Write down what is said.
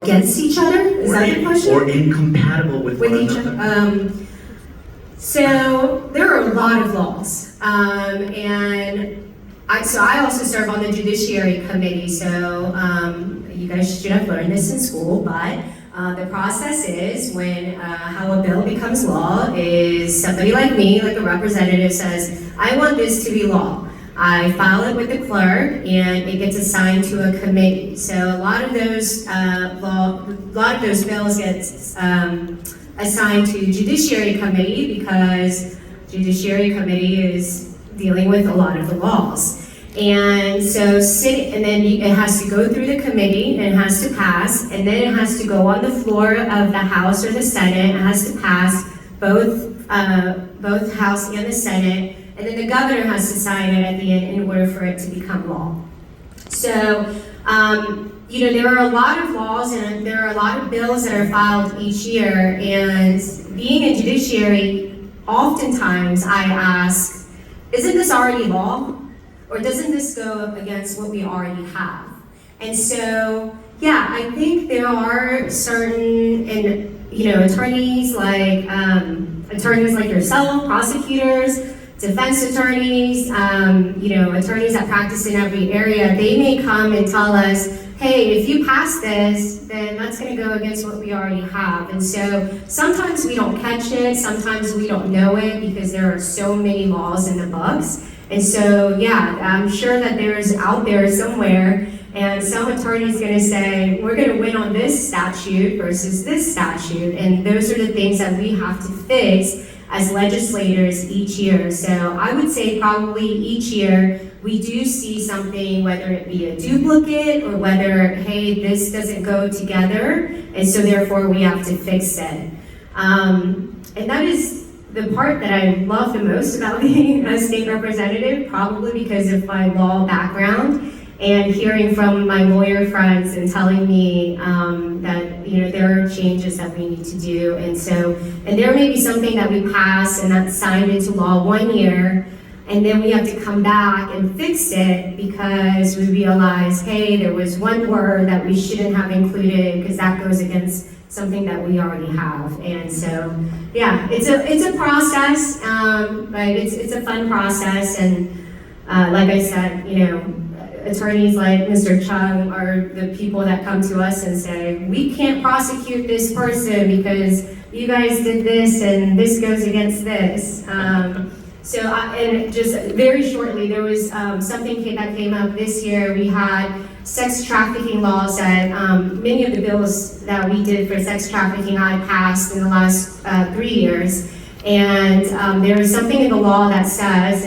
against each other? Is that the question? Or incompatible with one With each another? other? So there are a lot of laws, and I also serve on the Judiciary Committee. So you guys should have learned this in school, but the process is when how a bill becomes law is somebody like me, like a representative, says, "I want this to be law." I file it with the clerk, and it gets assigned to a committee. So a lot of those bills get assigned to Judiciary Committee because Judiciary Committee is dealing with a lot of the laws. And so then it has to go through the committee, and it has to pass, and then it has to go on the floor of the House or the Senate. It has to pass both House and the Senate, and then the governor has to sign it at the end in order for it to become law. So, there are a lot of laws and there are a lot of bills that are filed each year, and being in judiciary, oftentimes I ask, isn't this already law? Or doesn't this go against what we already have? And so, yeah, I think there are certain, attorneys like yourself, prosecutors, defense attorneys, attorneys that practice in every area, they may come and tell us, hey, if you pass this, then that's going to go against what we already have. And so sometimes we don't catch it, sometimes we don't know it because there are so many laws in the books. And so, yeah, I'm sure that there's out there somewhere, and some attorney's going to say, we're going to win on this statute versus this statute. And those are the things that we have to fix as legislators each year. So I would say probably each year we do see something, whether it be a duplicate or whether, hey, this doesn't go together, and so therefore we have to fix it. And that is the part that I love the most about being a state representative, probably because of my law background and hearing from my lawyer friends and telling me that there are changes that we need to do. And there may be something that we pass and that's signed into law 1 year, and then we have to come back and fix it because we realize, hey, there was one word that we shouldn't have included because that goes against something that we already have. And so, yeah, it's a process, but it's a fun process. And like I said, attorneys like Mr. Chung are the people that come to us and say, we can't prosecute this person because you guys did this and this goes against this. And just very shortly, there was something that came up this year. We had sex trafficking laws that many of the bills that we did for sex trafficking I passed in the last 3 years. And there is something in the law that says,